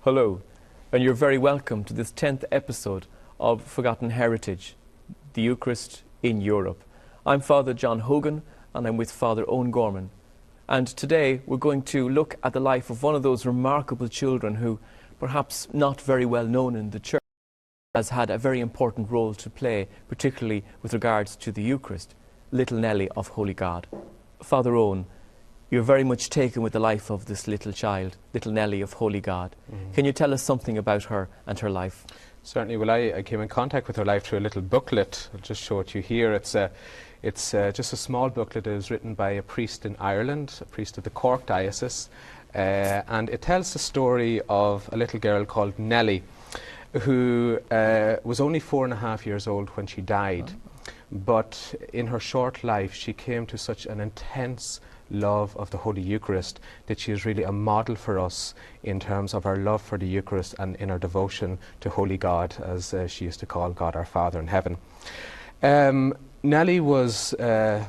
Hello, and you're very welcome to this 10th episode of Forgotten Heritage, the Eucharist in Europe. I'm Father John Hogan, and I'm with Father Owen Gorman. And today we're going to look at the life of one of those remarkable children who, perhaps not very well known in the Church, has had a very important role to play, particularly with regards to the Eucharist, little Nellie of Holy God. Father Owen, you're very much taken with the life of this little child, little Nellie of Holy God. Can you tell us something about her and her life? Certainly. Well, I came in contact with her life through a little booklet. I'll just show it to you here. It's just a small booklet. It was written by a priest in Ireland, a priest of the Cork diocese, and it tells the story of a little girl called Nellie, who was only 4.5 years old when she died. But in her short life, she came to such an intense love of the Holy Eucharist that she is really a model for us in terms of our love for the Eucharist and in our devotion to Holy God, as she used to call God our Father in heaven. Nellie was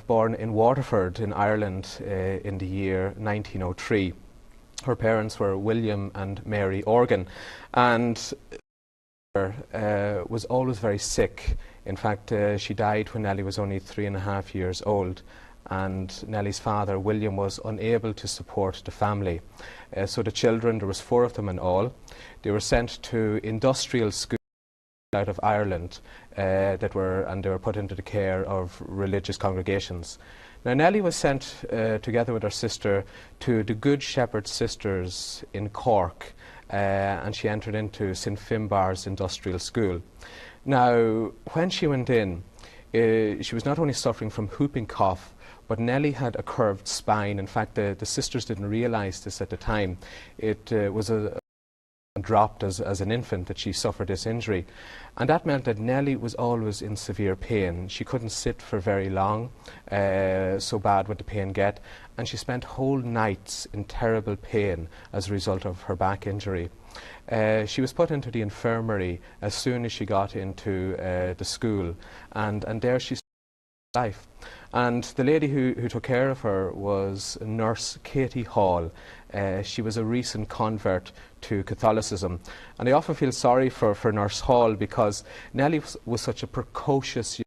born in Waterford in Ireland in the year 1903. Her parents were William and Mary Organ, and was always very sick. In fact, she died when Nellie was only 3.5 years old, and Nellie's father, William, was unable to support the family. So the children, there was 4 of them in all, they were sent to industrial schools out of Ireland and they were put into the care of religious congregations. Now, Nellie was sent together with her sister to the Good Shepherd Sisters in Cork, and she entered into St Finbarr's Industrial School. Now, when she went in, she was not only suffering from whooping cough, but Nellie had a curved spine. In fact, the sisters didn't realise this at the time. It was dropped as an infant that she suffered this injury. And that meant that Nellie was always in severe pain. She couldn't sit for very long, so bad would the pain get. And she spent whole nights in terrible pain as a result of her back injury. She was put into the infirmary as soon as she got into the school, and there she life. And the lady who took care of her was Nurse Katie Hall. She was a recent convert to Catholicism, and I often feel sorry for Nurse Hall, because Nellie was such a precocious young.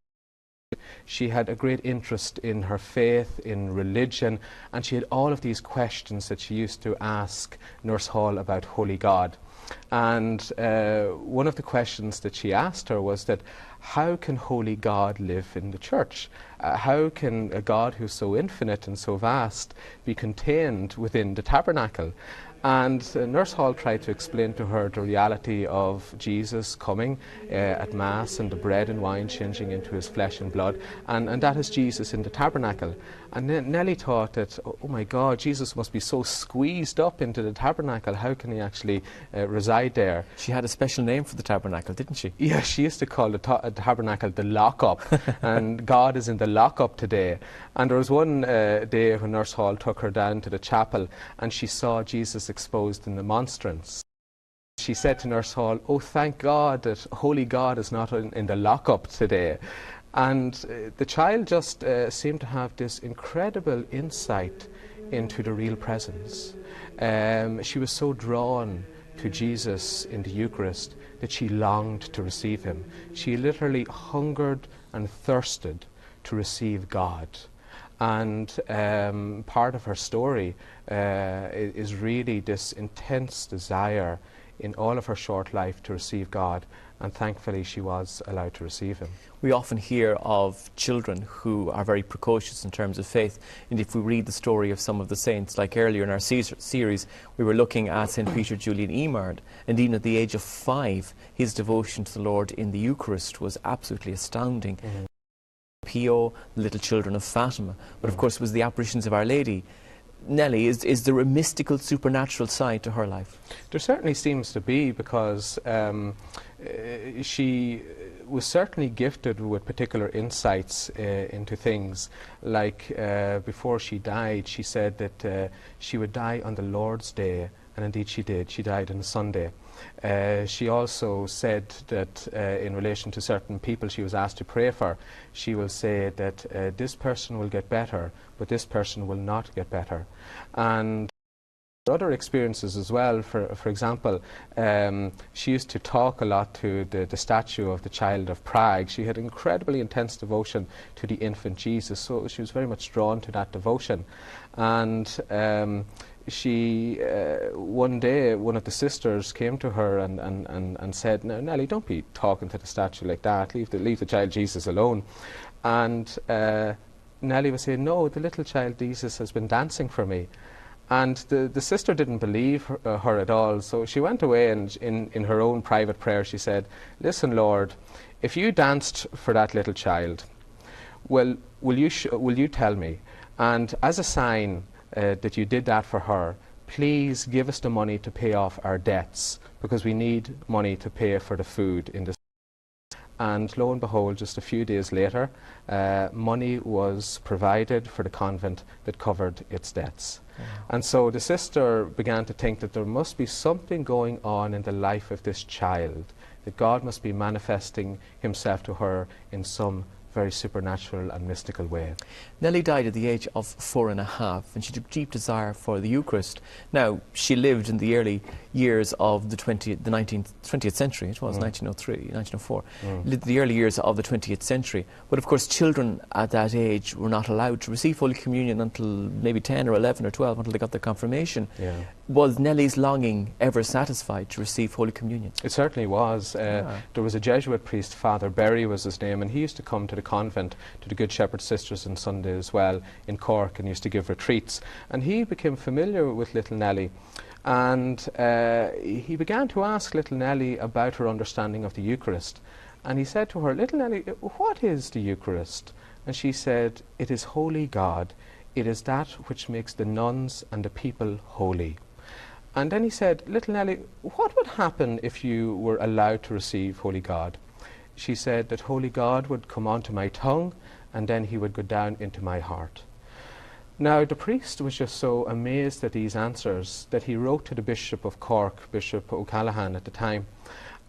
She had a great interest in her faith, in religion, and she had all of these questions that she used to ask Nurse Hall about Holy God. And one of the questions that she asked her was that, how can Holy God live in the Church? How can a God who's so infinite and so vast be contained within the tabernacle? And Nurse Hall tried to explain to her the reality of Jesus coming at Mass, and the bread and wine changing into his flesh and blood, and that is Jesus in the tabernacle. And Nellie thought that, oh my God, Jesus must be so squeezed up into the tabernacle. How can he actually reside there? She had a special name for the tabernacle, didn't she? Yeah, she used to call the tabernacle the lock-up, and God is in the lock-up today. And there was one day when Nurse Hall took her down to the chapel, and she saw Jesus exposed in the monstrance. She said to Nurse Hall, oh, thank God that Holy God is not in the lock-up today. And the child just seemed to have this incredible insight into the real presence. She was so drawn to Jesus in the Eucharist that she longed to receive him. She literally hungered and thirsted to receive God. And part of her story is really this intense desire in all of her short life to receive God, and thankfully she was allowed to receive him. We often hear of children who are very precocious in terms of faith, and if we read the story of some of the saints, like earlier in our series, we were looking at St. Peter Julian Eymard, and even at the age of 5, his devotion to the Lord in the Eucharist was absolutely astounding. Pio, the little children of Fatima, but of course it was the apparitions of Our Lady. Nellie, is there a mystical, supernatural side to her life? There certainly seems to be, because she was certainly gifted with particular insights into things. Like before she died, she said that she would die on the Lord's Day, and indeed she did. She died on a Sunday. She also said that in relation to certain people she was asked to pray for, she will say that this person will get better, but this person will not get better. And Other experiences as well. For example, she used to talk a lot to the statue of the Child of Prague. She had incredibly intense devotion to the infant Jesus, so she was very much drawn to that devotion. And she one day, one of the sisters came to her and said, "Now, Nellie, don't be talking to the statue like that. Leave the child Jesus alone." And Nellie was saying, "No, the little child Jesus has been dancing for me." And the sister didn't believe her at all, so she went away and in her own private prayer she said, "Listen, Lord, if you danced for that little child, will you tell me? And as a sign that you did that for her, please give us the money to pay off our debts, because we need money to pay for the food in this." And lo and behold, just a few days later, money was provided for the convent that covered its debts. Wow. And so the sister began to think that there must be something going on in the life of this child, that God must be manifesting himself to her in some very supernatural and mystical way. Nellie died at the age of 4.5, and she had a deep desire for the Eucharist. Now, she lived in the early years of the 20th century. It was 1903, 1904. Lived the early years of the 20th century. But of course, children at that age were not allowed to receive Holy Communion until maybe 10 or 11 or 12, until they got their confirmation. Yeah. Was Nellie's longing ever satisfied to receive Holy Communion? It certainly was. There was a Jesuit priest, Father Berry was his name, and he used to come to the convent, to the Good Shepherd Sisters on Sunday as well, in Cork, and used to give retreats. And he became familiar with little Nellie, and he began to ask little Nellie about her understanding of the Eucharist. And he said to her, "Little Nellie, what is the Eucharist?" And she said, "It is holy God. It is that which makes the nuns and the people holy." And then he said, "Little Nellie, what would happen if you were allowed to receive Holy God?" She said that Holy God would come onto my tongue, and then he would go down into my heart. Now, the priest was just so amazed at these answers that he wrote to the Bishop of Cork, Bishop O'Callaghan at the time,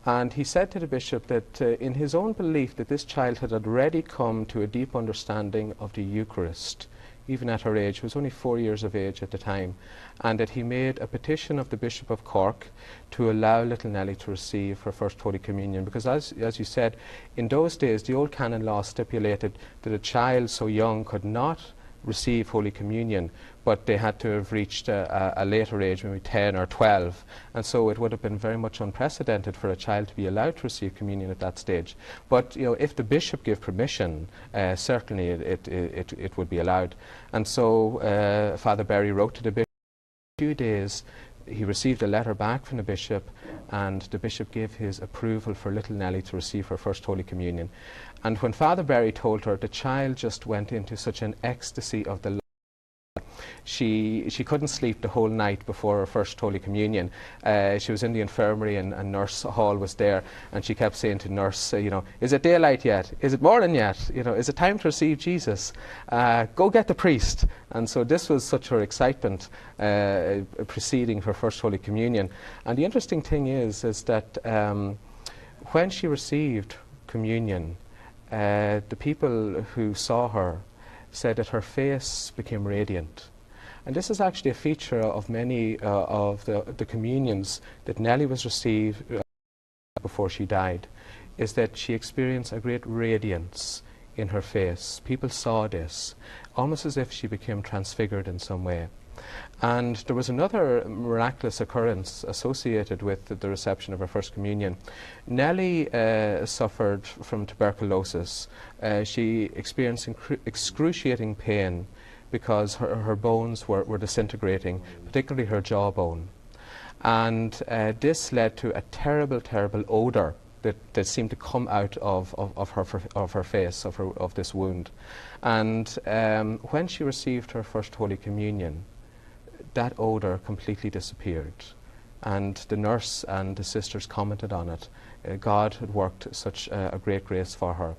and he said to the bishop that in his own belief that this child had already come to a deep understanding of the Eucharist, even at her age, was only 4 years of age at the time, and that he made a petition of the Bishop of Cork to allow little Nellie to receive her first Holy Communion, because as you said, in those days the old canon law stipulated that a child so young could not receive Holy Communion, but they had to have reached a later age, maybe 10 or 12, and so it would have been very much unprecedented for a child to be allowed to receive communion at that stage. But you know, if the bishop gave permission, certainly it would be allowed. And so Father Berry wrote to the bishop. In a few days he received a letter back from the bishop, and the bishop gave his approval for little Nellie to receive her first Holy Communion. And when Father Berry told her, the child just went into such an ecstasy of the Lord. She couldn't sleep the whole night before her first Holy Communion. She was in the infirmary, and Nurse Hall was there, and she kept saying to Nurse, you know, "Is it daylight yet? Is it morning yet? You know, is it time to receive Jesus? Go get the priest." And so this was such her excitement preceding her first Holy Communion. And the interesting thing is that when she received communion, the people who saw her said that her face became radiant. And this is actually a feature of many of the communions that Nellie was received before she died, is that she experienced a great radiance in her face. People saw this, almost as if she became transfigured in some way. And there was another miraculous occurrence associated with the reception of her first communion. Nellie suffered from tuberculosis. She experienced excruciating pain because her bones were disintegrating, particularly her jawbone. And this led to a terrible, terrible odour that seemed to come out of her face, of this wound. And when she received her first Holy Communion, that odour completely disappeared, and the nurse and the sisters commented on it. God had worked such a great grace for her.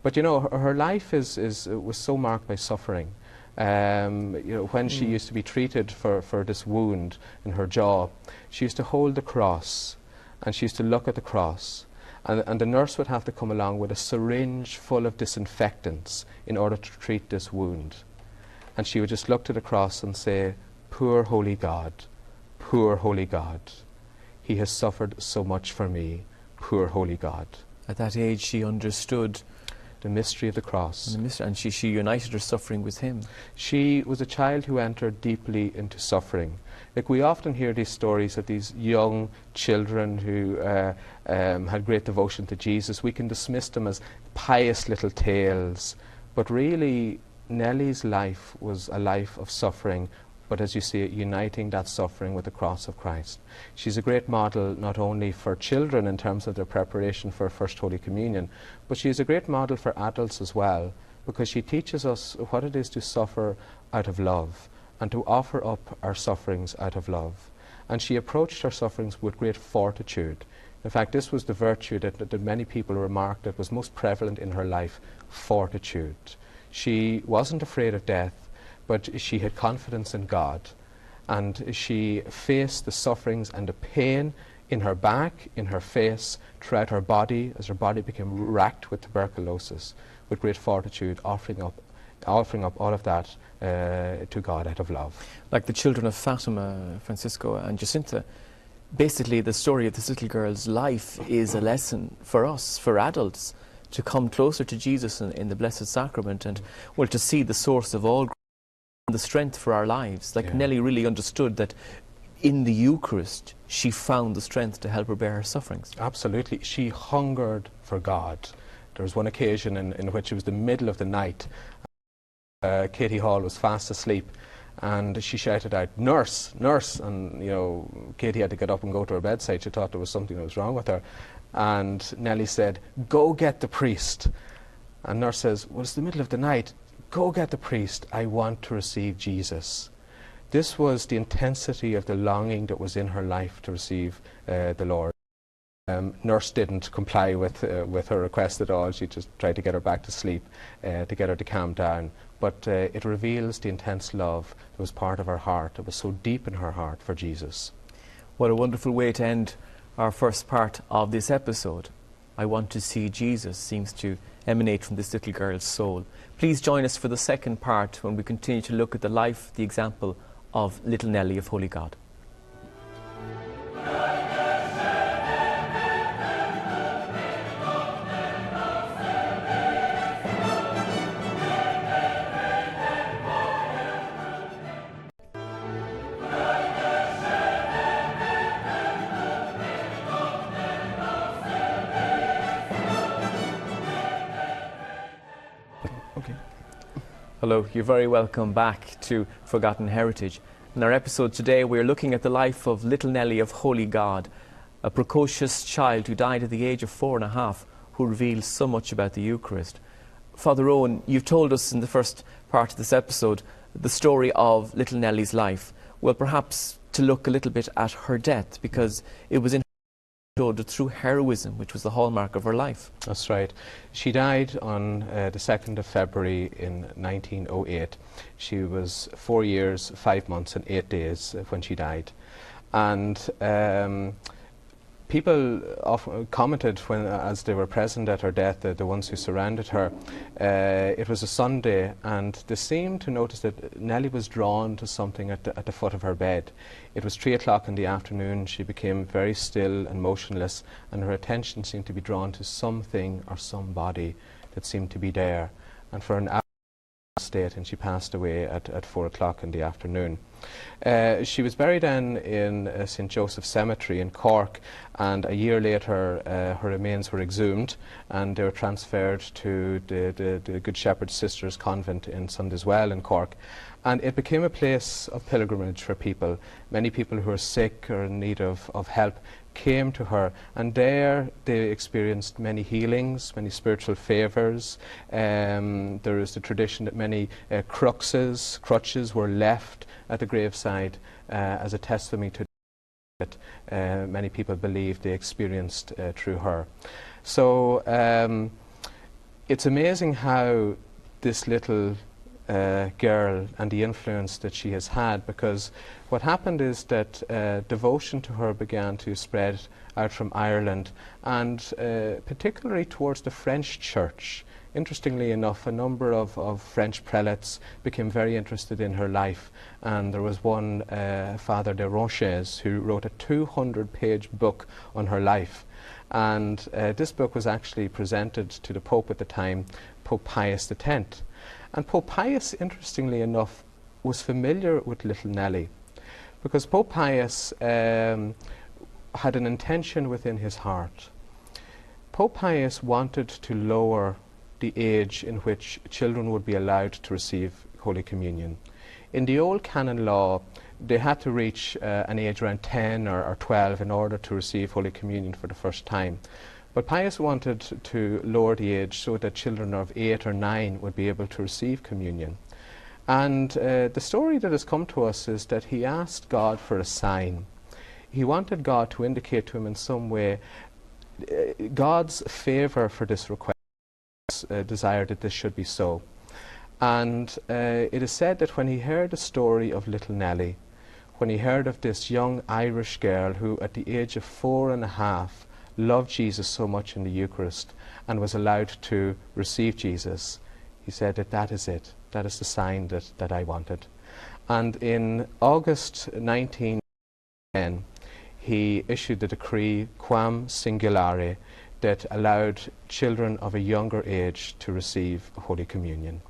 But you know, her life was so marked by suffering. You know, when she used to be treated for this wound in her jaw, she used to hold the cross, and she used to look at the cross, and the nurse would have to come along with a syringe full of disinfectants in order to treat this wound. And she would just look to the cross and say, "Poor holy God, poor holy God. He has suffered so much for me, poor holy God. At that age she understood the mystery of the cross. And she united her suffering with him. She was a child who entered deeply into suffering. Like, we often hear these stories of these young children who had great devotion to Jesus. We can dismiss them as pious little tales, but really Nellie's life was a life of suffering, but as you see, uniting that suffering with the cross of Christ. She's a great model not only for children in terms of their preparation for First Holy Communion, but she is a great model for adults as well, because she teaches us what it is to suffer out of love and to offer up our sufferings out of love. And she approached her sufferings with great fortitude. In fact, this was the virtue that many people remarked that was most prevalent in her life: fortitude. She wasn't afraid of death, but she had confidence in God, and she faced the sufferings and the pain in her back, in her face, throughout her body, as her body became racked with tuberculosis, with great fortitude, offering up all of that to God out of love. Like the children of Fatima, Francisco and Jacinta, basically the story of this little girl's life is a lesson for us, for adults, to come closer to Jesus in the Blessed Sacrament, and, well, to see the source of all the strength for our lives. Like, Nellie really understood that in the Eucharist she found the strength to help her bear her sufferings. Absolutely. She hungered for God. There was one occasion in which it was the middle of the night. Katie Hall was fast asleep, and she shouted out, "Nurse, nurse!" And, you know, Katie had to get up and go to her bedside. She thought there was something that was wrong with her. And Nellie said, "Go get the priest." And nurse says, "Well, it's the middle of the night. Go get the priest. I want to receive Jesus." This was the intensity of the longing that was in her life to receive the Lord. Nurse didn't comply with her request at all. She just tried to get her back to sleep, to get her to calm down. But it reveals the intense love that was part of her heart, that was so deep in her heart for Jesus. What a wonderful way to end our first part of this episode. I want to see Jesus seems to emanate from this little girl's soul. Please join us for the second part, when we continue to look at the life, the example of little Nellie of Holy God. Hello, you're very welcome back to Forgotten Heritage. In our episode today, we're looking at the life of little Nellie of Holy God, a precocious child who died at the age of 4.5, who reveals so much about the Eucharist. Father Owen, you've told us in the first part of this episode the story of little Nellie's life. Well, perhaps to look a little bit at her death, because it was in through heroism, which was the hallmark of her life. That's right. She died on the 2nd of February in 1908. She was 4 years, 5 months and 8 days when she died. And people often commented, as they were present at her death, the ones who surrounded her, it was a Sunday, and they seemed to notice that Nellie was drawn to something at the foot of her bed. It was 3 o'clock in the afternoon. She became very still and motionless, and her attention seemed to be drawn to something or somebody that seemed to be there. And for an hour state, and she passed away at 4 o'clock in the afternoon. She was buried then in St. Joseph's Cemetery in Cork, and a year later her remains were exhumed and they were transferred to the Good Shepherd Sisters Convent in Sunday's-Well in Cork. And it became a place of pilgrimage for people. Many people who were sick or in need of help came to her, and there they experienced many healings, many spiritual favours. There is the tradition that many crutches were left at the graveside as a testimony to that many people believe they experienced through her. So it's amazing how this little girl and the influence that she has had, because what happened is that devotion to her began to spread out from Ireland, and particularly towards the French church Interestingly enough, a number of French prelates became very interested in her life, and there was one, Father de Roches, who wrote a 200-page book on her life. And this book was actually presented to the Pope at the time, Pope Pius X. And Pope Pius, interestingly enough, was familiar with little Nellie, because Pope Pius had an intention within his heart. Pope Pius wanted to lower the age in which children would be allowed to receive Holy Communion. In the old canon law, they had to reach an age around 10 or 12 in order to receive Holy Communion for the first time. But Pius wanted to lower the age so that children of 8 or 9 would be able to receive communion. And the story that has come to us is that he asked God for a sign. He wanted God to indicate to him in some way God's favour for this request, desire that this should be so. And it is said that when he heard the story of little Nellie, when he heard of this young Irish girl who at the age of 4.5 loved Jesus so much in the Eucharist and was allowed to receive Jesus, he said that that is it. That is the sign that I wanted. And in August 1910, he issued the decree Quam Singulare that allowed children of a younger age to receive Holy Communion.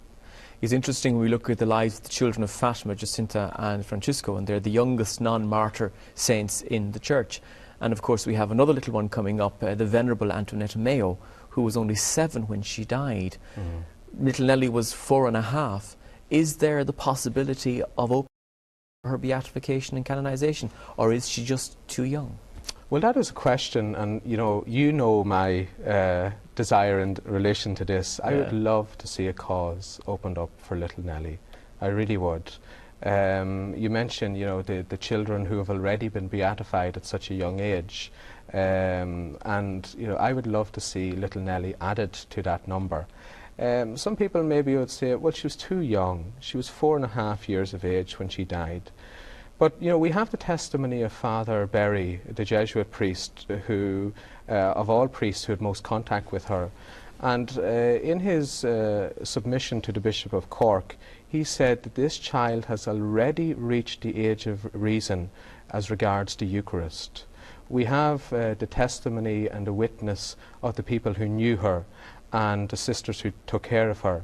It's interesting when we look at the lives of the children of Fatima, Jacinta and Francisco, and they're the youngest non-martyr saints in the church. And of course we have another little one coming up, the Venerable Antoinette Mayo, who was only 7 when she died. Little Nellie was 4.5. Is there the possibility of opening her beatification and canonization, or is she just too young? Well, that is a question, and you know my desire in relation to this. I would love to see a cause opened up for little Nellie. I really would. You mentioned, the children who have already been beatified at such a young age, and I would love to see little Nellie added to that number. Some people maybe would say, well, she was too young. She was 4.5 years of age when she died. But we have the testimony of Father Berry, the Jesuit priest, who, of all priests, who had most contact with her. And in his submission to the Bishop of Cork, he said that this child has already reached the age of reason as regards the Eucharist. We have the testimony and the witness of the people who knew her and the sisters who took care of her,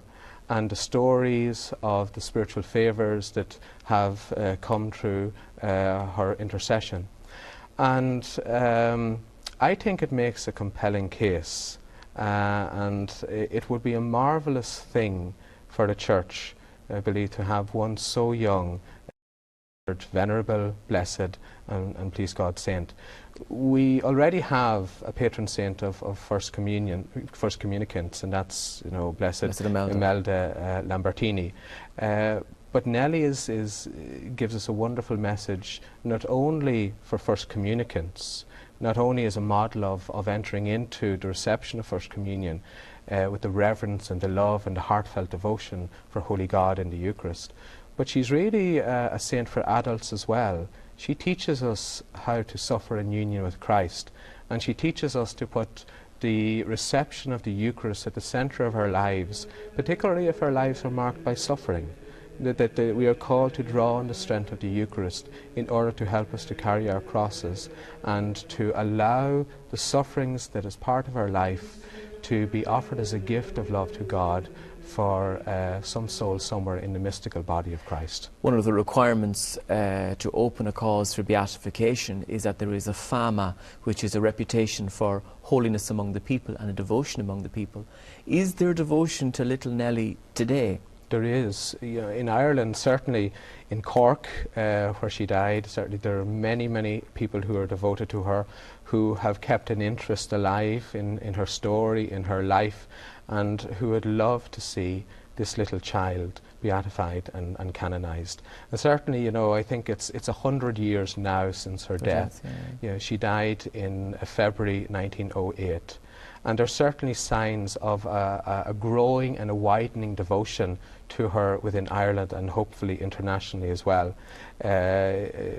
and the stories of the spiritual favours that have come through her intercession. And I think it makes a compelling case, and it would be a marvellous thing for the Church, I believe, to have one so young, venerable, blessed, and please God, saint. We already have a patron saint of First Communicants, and that's Blessed Imelda Lambertini. But Nellie gives us a wonderful message, not only for First Communicants, not only as a model of entering into the reception of First Communion with the reverence and the love and the heartfelt devotion for Holy God in the Eucharist, but she's really a saint for adults as well. She teaches us how to suffer in union with Christ, and she teaches us to put the reception of the Eucharist at the centre of our lives, particularly if our lives are marked by suffering. That we are called to draw on the strength of the Eucharist in order to help us to carry our crosses and to allow the sufferings that is part of our life to be offered as a gift of love to God for some soul somewhere in the mystical body of Christ. One of the requirements to open a cause for beatification is that there is a fama, which is a reputation for holiness among the people and a devotion among the people. Is there devotion to little Nellie today? There is. In Ireland, certainly in Cork, where she died, certainly there are many, many people who are devoted to her, who have kept an interest alive in her story, in her life, and who would love to see this little child beatified and canonized. And certainly, I think it's 100 years now since her death. She died in February 1908. And there are certainly signs of a growing and a widening devotion to her within Ireland and hopefully internationally as well.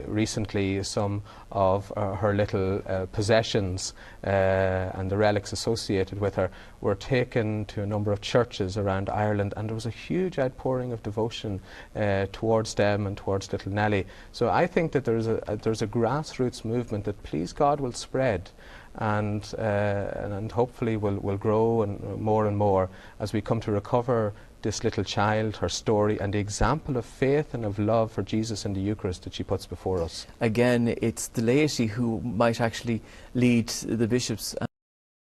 Recently, some of her little possessions and the relics associated with her were taken to a number of churches around Ireland, and there was a huge outpouring of devotion towards them and towards little Nellie. So I think that there's a grassroots movement that, please God, will spread and hopefully will grow and more as we come to recover this little child, her story, and the example of faith and of love for Jesus in the Eucharist that she puts before us. Again, it's the laity who might actually lead the bishops and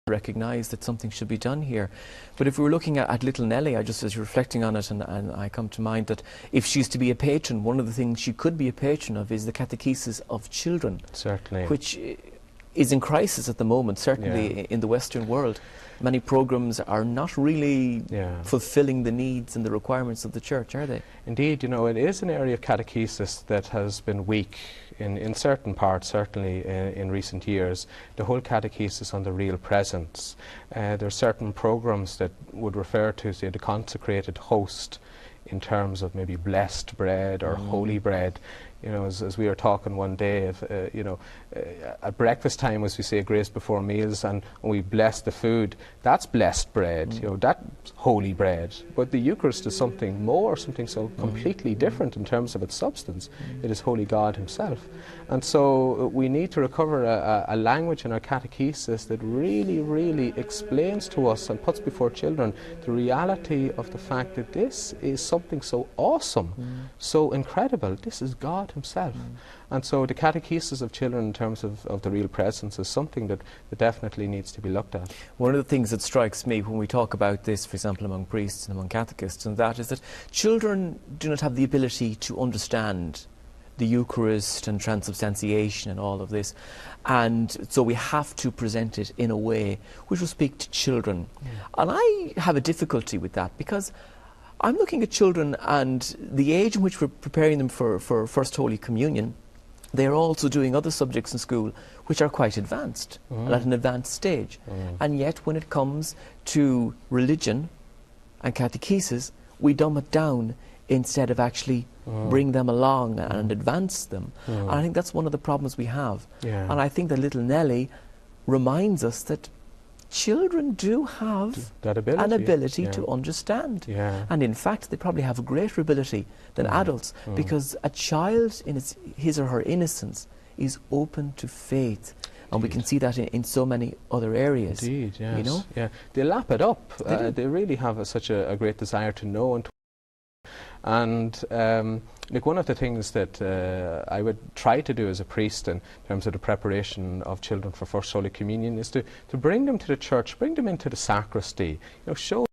recognise that something should be done here. But if we were looking at little Nellie, I just was reflecting on it, and I come to mind that if she's to be a patron, one of the things she could be a patron of is the catechesis of children. Certainly. Which is in crisis at the moment, certainly in the Western world. Many programs are not really fulfilling the needs and the requirements of the Church, are they? Indeed, it is an area of catechesis that has been weak in certain parts, certainly in recent years. The whole catechesis on the real presence. There are certain programs that would refer to, say, the consecrated host in terms of maybe blessed bread or holy bread. As we were talking one day, at breakfast time, as we say grace before meals, and when we bless the food, that's blessed bread, that's holy bread. But the Eucharist is something more, something so completely different in terms of its substance. It is Holy God Himself. And so we need to recover a language in our catechesis that really, really explains to us and puts before children the reality of the fact that this is something so awesome, so incredible. This is God Himself. And so the catechesis of children in terms of the real presence is something that definitely needs to be looked at. One of the things that strikes me when we talk about this, for example, among priests and among catechists, and that is that children do not have the ability to understand the Eucharist and transubstantiation and all of this, and so we have to present it in a way which will speak to children. And I have a difficulty with that, because I'm looking at children and the age in which we're preparing them for First Holy Communion. They're also doing other subjects in school which are quite advanced and at an advanced stage. And yet when it comes to religion and catechesis, we dumb it down instead of actually bring them along and advance them. And I think that's one of the problems we have. And I think that little Nellie reminds us that children do have that ability, an ability to understand. And in fact, they probably have a greater ability than adults, because a child in his or her innocence is open to faith. And we can see that in so many other areas. Indeed, yes. They lap it up. They really have such a great desire to know and like one of the things that I would try to do as a priest in terms of the preparation of children for First Holy Communion is to bring them to the church, bring them into the sacristy, show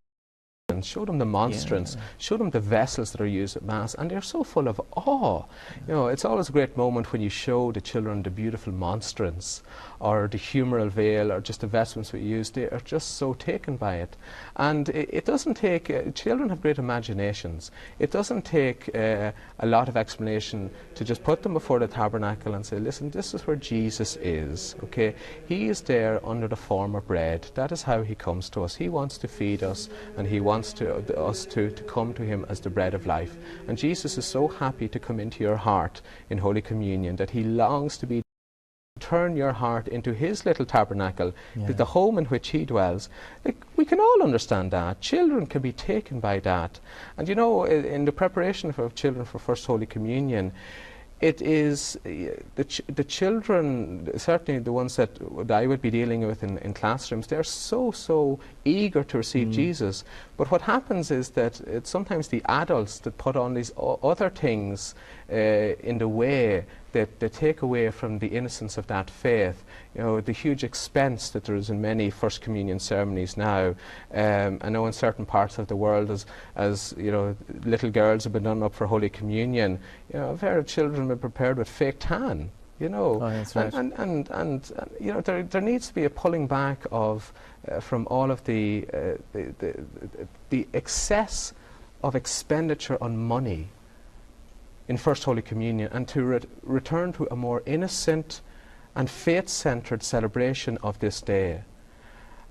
them the monstrance, show them the vessels that are used at Mass, and they're so full of awe. It's always a great moment when you show the children the beautiful monstrance or the humeral veil or just the vestments we use. They are just so taken by it. And it doesn't take, children have great imaginations. It doesn't take a lot of explanation to just put them before the tabernacle and say, listen, this is where Jesus is, okay? He is there under the form of bread. That is how He comes to us. He wants to feed us, and He wants us to come to Him as the bread of life. And Jesus is so happy to come into your heart in Holy Communion that He longs to turn your heart into His little tabernacle, the home in which He dwells. We can all understand that. Children can be taken by that. And in the preparation of children for First Holy Communion, it is the children, certainly the ones that I would be dealing with in classrooms, they're so eager to receive Jesus. But what happens is that it's sometimes the adults that put on these other things in the way that they take away from the innocence of that faith. The huge expense that there is in many First Communion ceremonies now. I know in certain parts of the world, as little girls have been done up for Holy Communion, very children have been prepared with fake tan. That's right. And there needs to be a pulling back of from all of the excess of expenditure on money in First Holy Communion, and to return to a more innocent and faith-centred celebration of this day.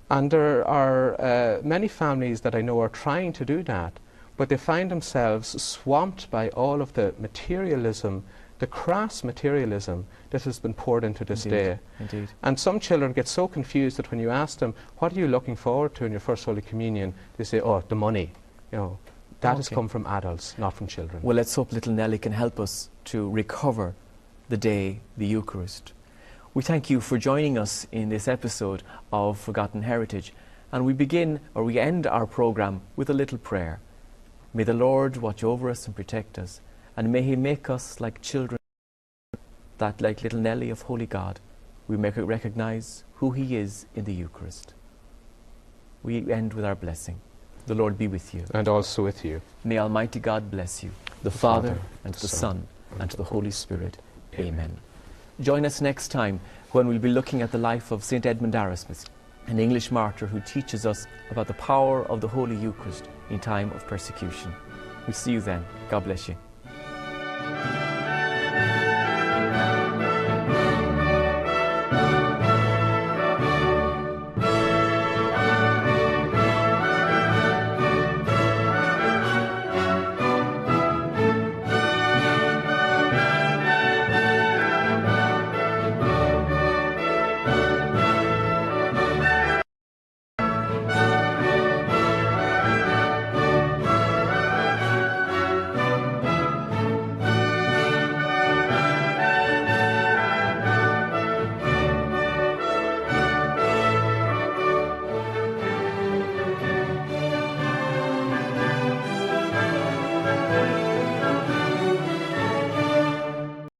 And there are many families that I know are trying to do that, but they find themselves swamped by all of the materialism, the crass materialism that has been poured into this day. Indeed. And some children get so confused that when you ask them, what are you looking forward to in your First Holy Communion, they say, oh, the money. You know, that has come from adults, not from children. Well, let's hope little Nellie can help us to recover the day, the Eucharist. We thank you for joining us in this episode of Forgotten Heritage. And we begin, or we end our programme with a little prayer. May the Lord watch over us and protect us, and may He make us like children, that like little Nellie of Holy God, we may recognise who He is in the Eucharist. We end with our blessing. The Lord be with you. And also with you. May Almighty God bless you, the Father, and the Son, and the Holy Spirit. Amen. Join us next time when we'll be looking at the life of St. Edmund Erasmus, an English martyr who teaches us about the power of the Holy Eucharist in time of persecution. We'll see you then. God bless you.